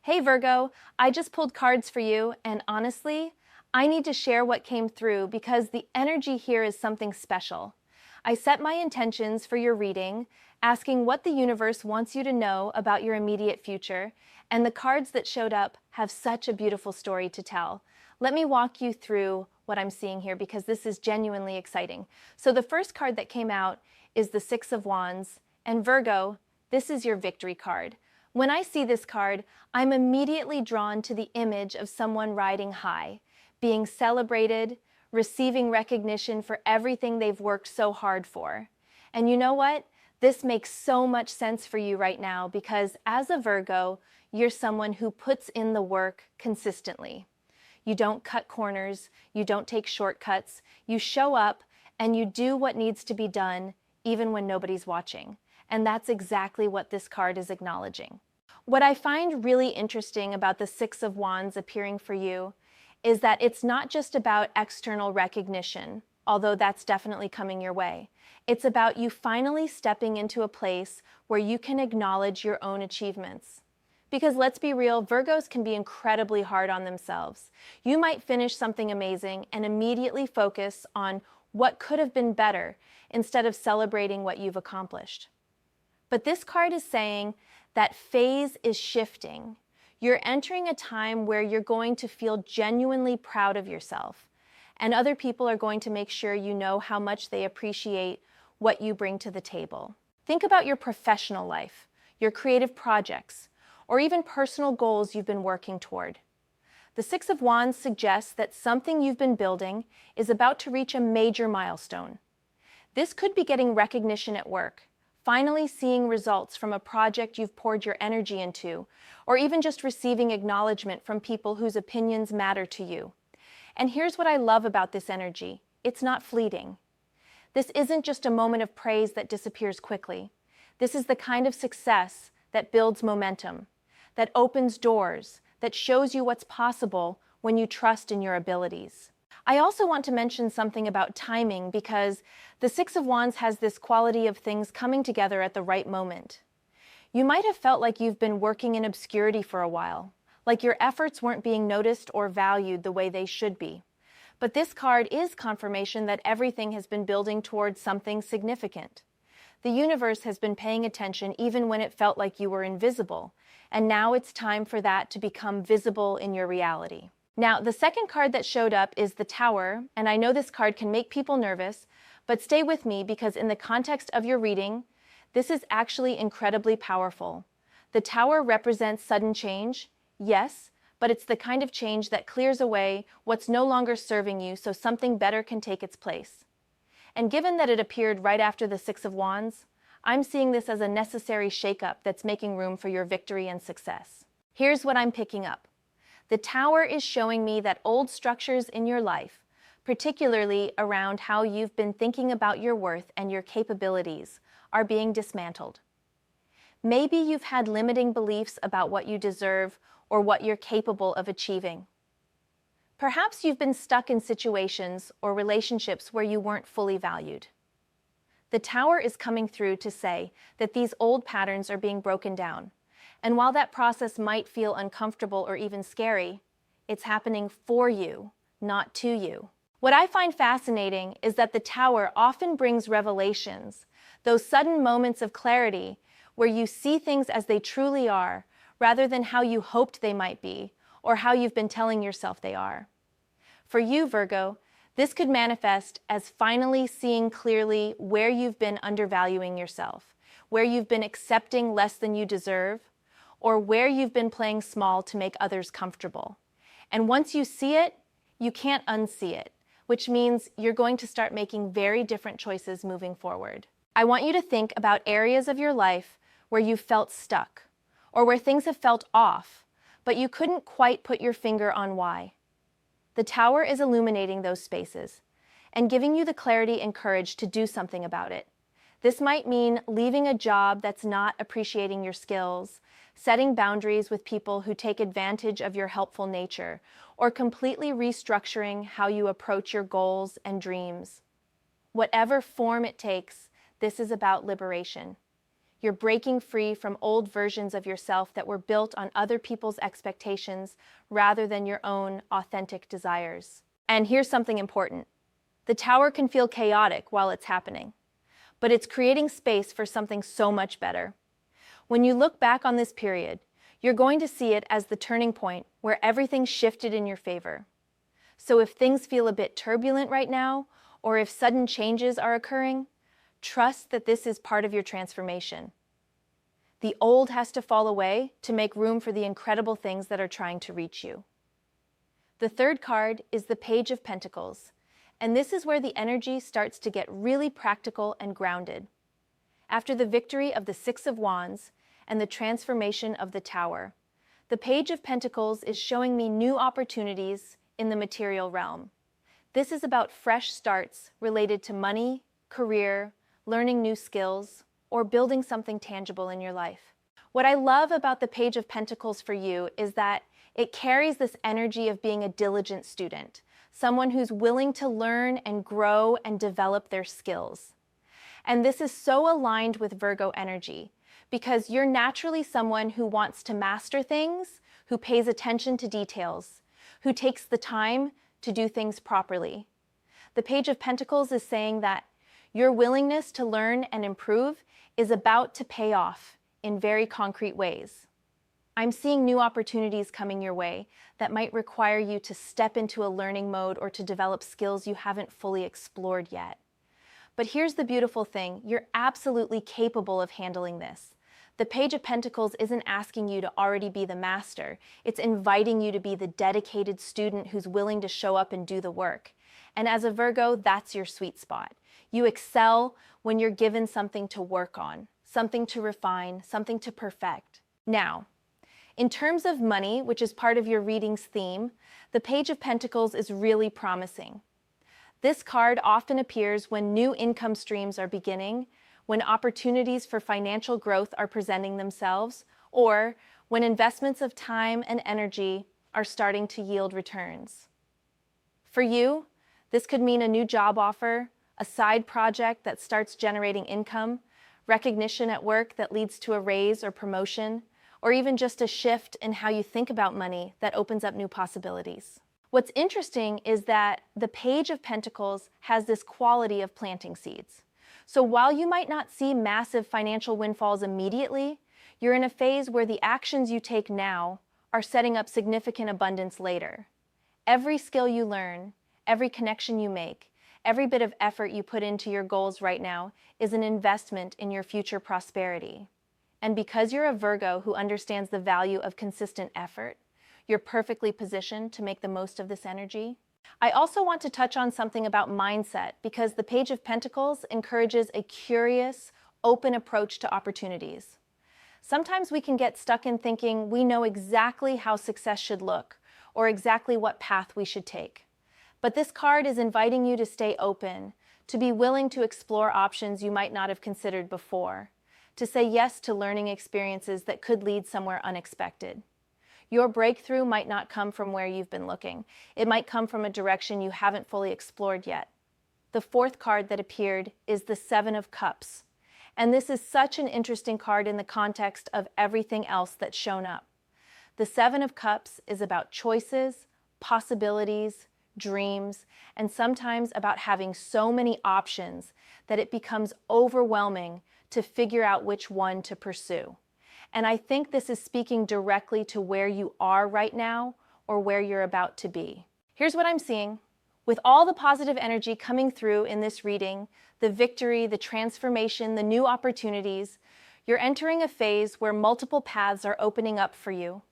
Hey Virgo, I just pulled cards for you, and honestly, I need to share what came through because the energy here is something special. I set my intentions for your reading, asking what the universe wants you to know about your immediate future, and the cards that showed up have such a beautiful story to tell. Let me walk you through what I'm seeing here because this is genuinely exciting. So the first card that came out is the Six of Wands, and Virgo, this is your victory card. When I see this card, I'm immediately drawn to the image of someone riding high, being celebrated, receiving recognition for everything they've worked so hard for. And you know what? This makes so much sense for you right now because as a Virgo, you're someone who puts in the work consistently. You don't cut corners, you don't take shortcuts, you show up and you do what needs to be done even when nobody's watching. And that's exactly what this card is acknowledging. What I find really interesting about the Six of Wands appearing for you is that it's not just about external recognition, although that's definitely coming your way. It's about you finally stepping into a place where you can acknowledge your own achievements. Because let's be real, Virgos can be incredibly hard on themselves. You might finish something amazing and immediately focus on what could have been better instead of celebrating what you've accomplished. But this card is saying that phase is shifting. You're entering a time where you're going to feel genuinely proud of yourself, and other people are going to make sure you know how much they appreciate what you bring to the table. Think about your professional life, your creative projects, or even personal goals you've been working toward. The Six of Wands suggests that something you've been building is about to reach a major milestone. This could be getting recognition at work, finally seeing results from a project you've poured your energy into, or even just receiving acknowledgement from people whose opinions matter to you. And here's what I love about this energy. It's not fleeting. This isn't just a moment of praise that disappears quickly. This is the kind of success that builds momentum, that opens doors, that shows you what's possible when you trust in your abilities. I also want to mention something about timing because the Six of Wands has this quality of things coming together at the right moment. You might have felt like you've been working in obscurity for a while, like your efforts weren't being noticed or valued the way they should be. But this card is confirmation that everything has been building towards something significant. The universe has been paying attention even when it felt like you were invisible, and now it's time for that to become visible in your reality. Now, the second card that showed up is the Tower, and I know this card can make people nervous, but stay with me because in the context of your reading, this is actually incredibly powerful. The Tower represents sudden change, yes, but it's the kind of change that clears away what's no longer serving you so something better can take its place. And given that it appeared right after the Six of Wands, I'm seeing this as a necessary shakeup that's making room for your victory and success. Here's what I'm picking up. The Tower is showing me that old structures in your life, particularly around how you've been thinking about your worth and your capabilities, are being dismantled. Maybe you've had limiting beliefs about what you deserve or what you're capable of achieving. Perhaps you've been stuck in situations or relationships where you weren't fully valued. The Tower is coming through to say that these old patterns are being broken down. And while that process might feel uncomfortable or even scary, it's happening for you, not to you. What I find fascinating is that the Tower often brings revelations, those sudden moments of clarity where you see things as they truly are, rather than how you hoped they might be, or how you've been telling yourself they are. For you, Virgo, this could manifest as finally seeing clearly where you've been undervaluing yourself, where you've been accepting less than you deserve, or where you've been playing small to make others comfortable. And once you see it, you can't unsee it, which means you're going to start making very different choices moving forward. I want you to think about areas of your life where you felt stuck, or where things have felt off, but you couldn't quite put your finger on why. The Tower is illuminating those spaces and giving you the clarity and courage to do something about it. This might mean leaving a job that's not appreciating your skills, setting boundaries with people who take advantage of your helpful nature, or completely restructuring how you approach your goals and dreams. Whatever form it takes, this is about liberation. You're breaking free from old versions of yourself that were built on other people's expectations rather than your own authentic desires. And here's something important. The Tower can feel chaotic while it's happening, but it's creating space for something so much better. When you look back on this period, you're going to see it as the turning point where everything shifted in your favor. So if things feel a bit turbulent right now, or if sudden changes are occurring, trust that this is part of your transformation. The old has to fall away to make room for the incredible things that are trying to reach you. The third card is the Page of Pentacles, and this is where the energy starts to get really practical and grounded. After the victory of the Six of Wands and the transformation of the Tower, the Page of Pentacles is showing me new opportunities in the material realm. This is about fresh starts related to money, career, learning new skills, or building something tangible in your life. What I love about the Page of Pentacles for you is that it carries this energy of being a diligent student, someone who's willing to learn and grow and develop their skills. And this is so aligned with Virgo energy because you're naturally someone who wants to master things, who pays attention to details, who takes the time to do things properly. The Page of Pentacles is saying that your willingness to learn and improve is about to pay off in very concrete ways. I'm seeing new opportunities coming your way that might require you to step into a learning mode or to develop skills you haven't fully explored yet. But here's the beautiful thing, you're absolutely capable of handling this. The Page of Pentacles isn't asking you to already be the master, it's inviting you to be the dedicated student who's willing to show up and do the work. And as a Virgo, that's your sweet spot. You excel when you're given something to work on, something to refine, something to perfect. Now, in terms of money, which is part of your reading's theme, the Page of Pentacles is really promising. This card often appears when new income streams are beginning, when opportunities for financial growth are presenting themselves, or when investments of time and energy are starting to yield returns. For you, this could mean a new job offer, a side project that starts generating income, recognition at work that leads to a raise or promotion, or even just a shift in how you think about money that opens up new possibilities. What's interesting is that the Page of Pentacles has this quality of planting seeds. So while you might not see massive financial windfalls immediately, you're in a phase where the actions you take now are setting up significant abundance later. Every skill you learn, every connection you make, every bit of effort you put into your goals right now is an investment in your future prosperity. And because you're a Virgo who understands the value of consistent effort, you're perfectly positioned to make the most of this energy. I also want to touch on something about mindset because the Page of Pentacles encourages a curious, open approach to opportunities. Sometimes we can get stuck in thinking we know exactly how success should look or exactly what path we should take. But this card is inviting you to stay open, to be willing to explore options you might not have considered before, to say yes to learning experiences that could lead somewhere unexpected. Your breakthrough might not come from where you've been looking. It might come from a direction you haven't fully explored yet. The fourth card that appeared is the Seven of Cups. And this is such an interesting card in the context of everything else that's shown up. The Seven of Cups is about choices, possibilities, dreams, and sometimes about having so many options that it becomes overwhelming to figure out which one to pursue. And I think this is speaking directly to where you are right now or where you're about to be. Here's what I'm seeing. With all the positive energy coming through in this reading, the victory, the transformation, the new opportunities, you're entering a phase where multiple paths are opening up for you.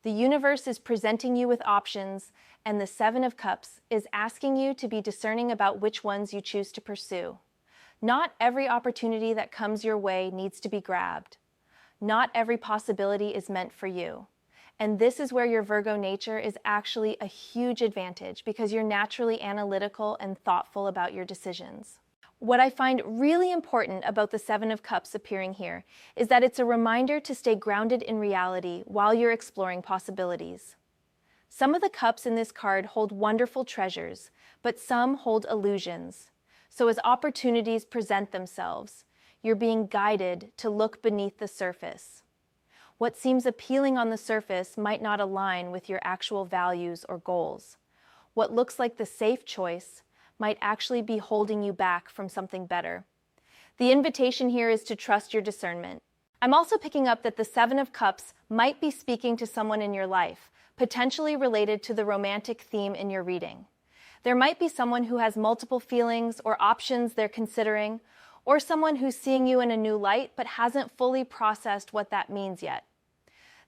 The universe is presenting you with options, and the Seven of Cups is asking you to be discerning about which ones you choose to pursue. Not every opportunity that comes your way needs to be grabbed. Not every possibility is meant for you. And this is where your Virgo nature is actually a huge advantage because you're naturally analytical and thoughtful about your decisions. What I find really important about the Seven of Cups appearing here is that it's a reminder to stay grounded in reality while you're exploring possibilities. Some of the cups in this card hold wonderful treasures, but some hold illusions. So as opportunities present themselves, you're being guided to look beneath the surface. What seems appealing on the surface might not align with your actual values or goals. What looks like the safe choice might actually be holding you back from something better. The invitation here is to trust your discernment. I'm also picking up that the Seven of Cups might be speaking to someone in your life, potentially related to the romantic theme in your reading. There might be someone who has multiple feelings or options they're considering, or someone who's seeing you in a new light but hasn't fully processed what that means yet.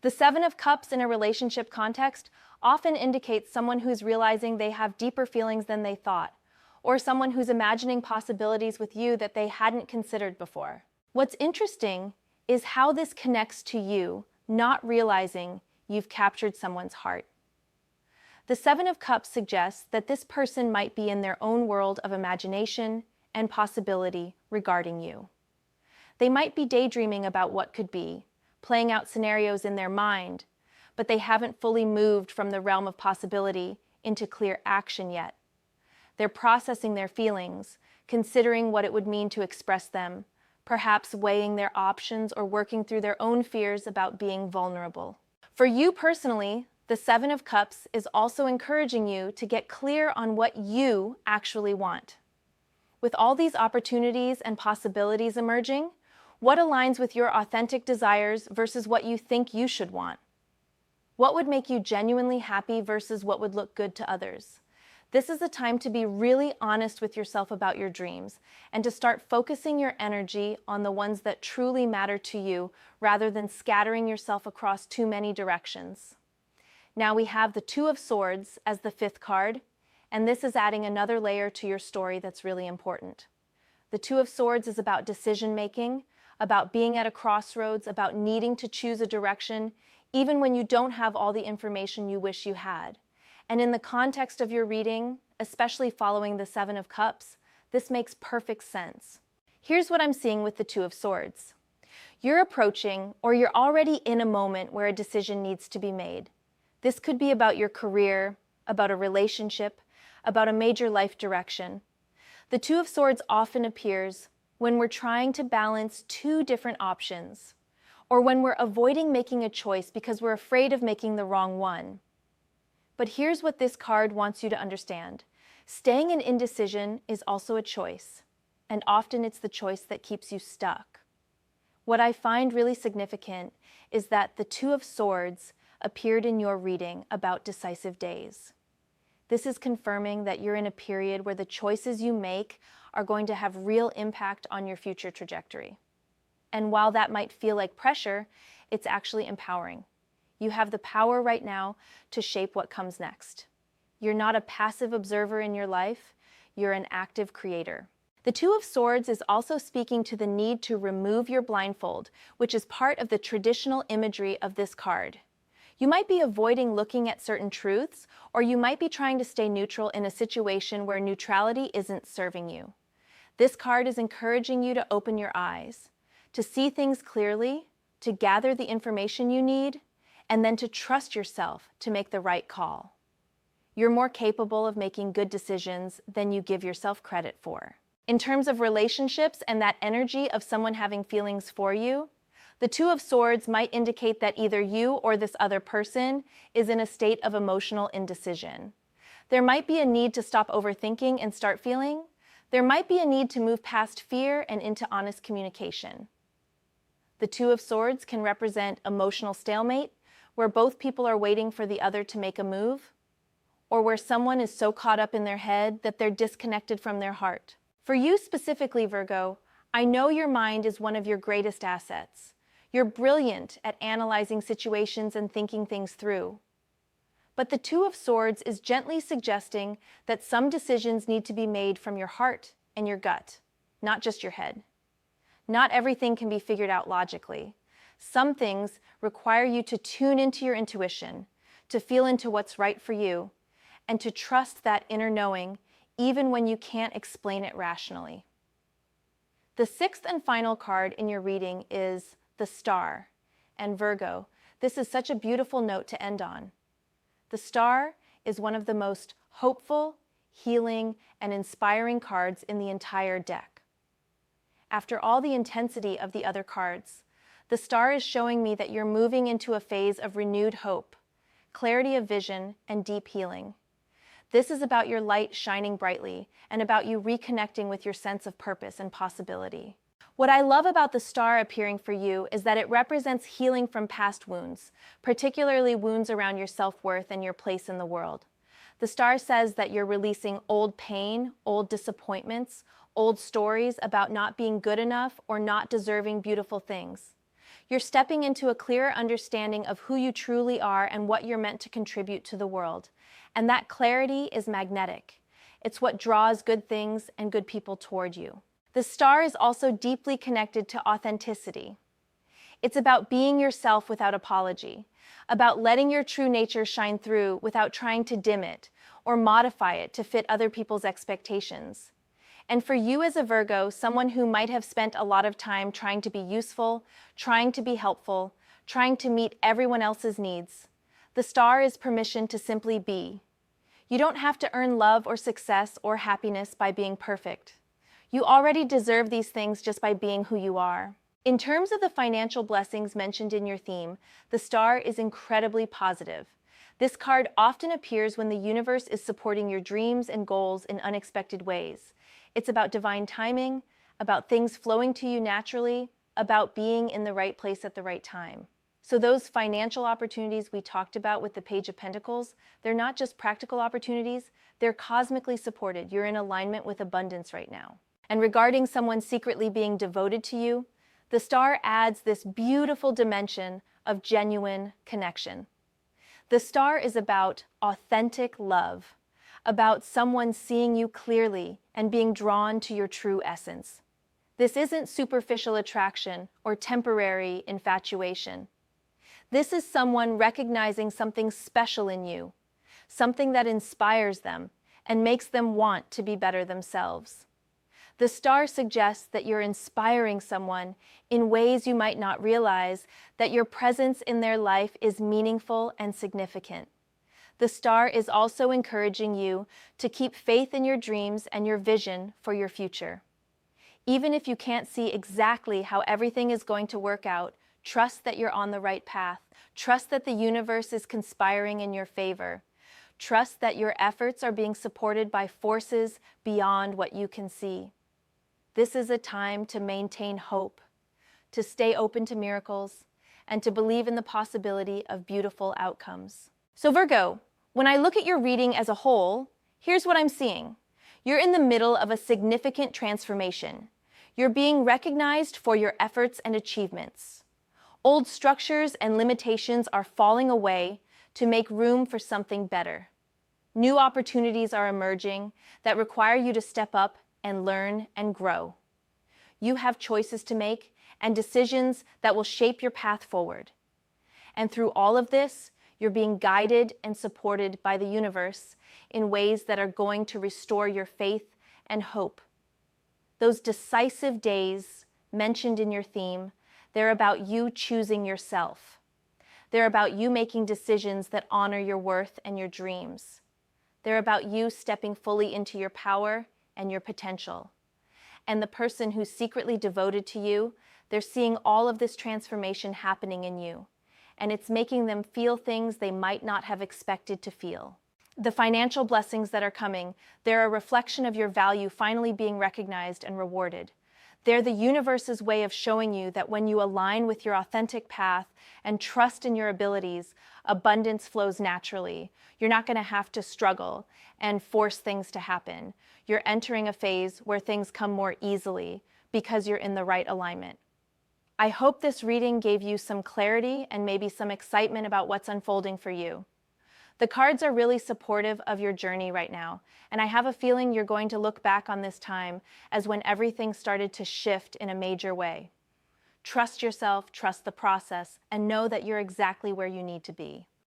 The Seven of Cups in a relationship context often indicates someone who's realizing they have deeper feelings than they thought, or someone who's imagining possibilities with you that they hadn't considered before. What's interesting is how this connects to you not realizing you've captured someone's heart. The Seven of Cups suggests that this person might be in their own world of imagination and possibility regarding you. They might be daydreaming about what could be, playing out scenarios in their mind, but they haven't fully moved from the realm of possibility into clear action yet. They're processing their feelings, considering what it would mean to express them, perhaps weighing their options or working through their own fears about being vulnerable. For you personally, the Seven of Cups is also encouraging you to get clear on what you actually want. With all these opportunities and possibilities emerging, what aligns with your authentic desires versus what you think you should want? What would make you genuinely happy versus what would look good to others? This is a time to be really honest with yourself about your dreams and to start focusing your energy on the ones that truly matter to you rather than scattering yourself across too many directions. Now we have the Two of Swords as the fifth card, and this is adding another layer to your story that's really important. The Two of Swords is about decision making, about being at a crossroads, about needing to choose a direction, even when you don't have all the information you wish you had. And in the context of your reading, especially following the Seven of Cups, this makes perfect sense. Here's what I'm seeing with the Two of Swords. You're approaching, or you're already in a moment where a decision needs to be made. This could be about your career, about a relationship, about a major life direction. The Two of Swords often appears when we're trying to balance two different options, or when we're avoiding making a choice because we're afraid of making the wrong one. But here's what this card wants you to understand. Staying in indecision is also a choice, and often it's the choice that keeps you stuck. What I find really significant is that the Two of Swords appeared in your reading about decisive days. This is confirming that you're in a period where the choices you make are going to have real impact on your future trajectory. And while that might feel like pressure, it's actually empowering. You have the power right now to shape what comes next. You're not a passive observer in your life, you're an active creator. The Two of Swords is also speaking to the need to remove your blindfold, which is part of the traditional imagery of this card. You might be avoiding looking at certain truths, or you might be trying to stay neutral in a situation where neutrality isn't serving you. This card is encouraging you to open your eyes, to see things clearly, to gather the information you need, and then to trust yourself to make the right call. You're more capable of making good decisions than you give yourself credit for. In terms of relationships and that energy of someone having feelings for you, the Two of Swords might indicate that either you or this other person is in a state of emotional indecision. There might be a need to stop overthinking and start feeling. There might be a need to move past fear and into honest communication. The Two of Swords can represent emotional stalemate, where both people are waiting for the other to make a move, or where someone is so caught up in their head that they're disconnected from their heart. For you specifically, Virgo, I know your mind is one of your greatest assets. You're brilliant at analyzing situations and thinking things through. But the Two of Swords is gently suggesting that some decisions need to be made from your heart and your gut, not just your head. Not everything can be figured out logically. Some things require you to tune into your intuition, to feel into what's right for you, and to trust that inner knowing even when you can't explain it rationally. The sixth and final card in your reading is the Star, and Virgo, this is such a beautiful note to end on. The Star is one of the most hopeful, healing, and inspiring cards in the entire deck. after all the intensity of the other cards. The star is showing me that you're moving into a phase of renewed hope, clarity of vision, and deep healing. This is about your light shining brightly and about you reconnecting with your sense of purpose and possibility. What I love about the star appearing for you is that it represents healing from past wounds, particularly wounds around your self-worth and your place in the world. The star says that you're releasing old pain, old disappointments, old stories about not being good enough or not deserving beautiful things. You're stepping into a clearer understanding of who you truly are and what you're meant to contribute to the world. And that clarity is magnetic. It's what draws good things and good people toward you. The star is also deeply connected to authenticity. It's about being yourself without apology, about letting your true nature shine through without trying to dim it or modify it to fit other people's expectations. And for you as a Virgo, someone who might have spent a lot of time trying to be useful, trying to be helpful, trying to meet everyone else's needs, the star is permission to simply be. You don't have to earn love or success or happiness by being perfect. You already deserve these things just by being who you are. In terms of the financial blessings mentioned in your theme, the star is incredibly positive. This card often appears when the universe is supporting your dreams and goals in unexpected ways. It's about divine timing, about things flowing to you naturally, about being in the right place at the right time. So those financial opportunities we talked about with the Page of Pentacles, they're not just practical opportunities, they're cosmically supported. You're in alignment with abundance right now. And regarding someone secretly being devoted to you, the star adds this beautiful dimension of genuine connection. The star is about authentic love, about someone seeing you clearly and being drawn to your true essence. This isn't superficial attraction or temporary infatuation. This is someone recognizing something special in you, something that inspires them and makes them want to be better themselves. The star suggests that you're inspiring someone in ways you might not realize, that your presence in their life is meaningful and significant. The star is also encouraging you to keep faith in your dreams and your vision for your future. Even if you can't see exactly how everything is going to work out, trust that you're on the right path. Trust that the universe is conspiring in your favor. Trust that your efforts are being supported by forces beyond what you can see. This is a time to maintain hope, to stay open to miracles, and to believe in the possibility of beautiful outcomes. So Virgo, when I look at your reading as a whole, here's what I'm seeing. You're in the middle of a significant transformation. You're being recognized for your efforts and achievements. Old structures and limitations are falling away to make room for something better. New opportunities are emerging that require you to step up and learn and grow. You have choices to make and decisions that will shape your path forward. And through all of this, you're being guided and supported by the universe in ways that are going to restore your faith and hope. Those decisive days mentioned in your theme, they're about you choosing yourself. They're about you making decisions that honor your worth and your dreams. They're about you stepping fully into your power and your potential. And the person who's secretly devoted to you, they're seeing all of this transformation happening in you. And it's making them feel things they might not have expected to feel. The financial blessings that are coming, they're a reflection of your value finally being recognized and rewarded. They're the universe's way of showing you that when you align with your authentic path and trust in your abilities, abundance flows naturally. You're not going to have to struggle and force things to happen. You're entering a phase where things come more easily because you're in the right alignment. I hope this reading gave you some clarity and maybe some excitement about what's unfolding for you. The cards are really supportive of your journey right now, and I have a feeling you're going to look back on this time as when everything started to shift in a major way. Trust yourself, trust the process, and know that you're exactly where you need to be.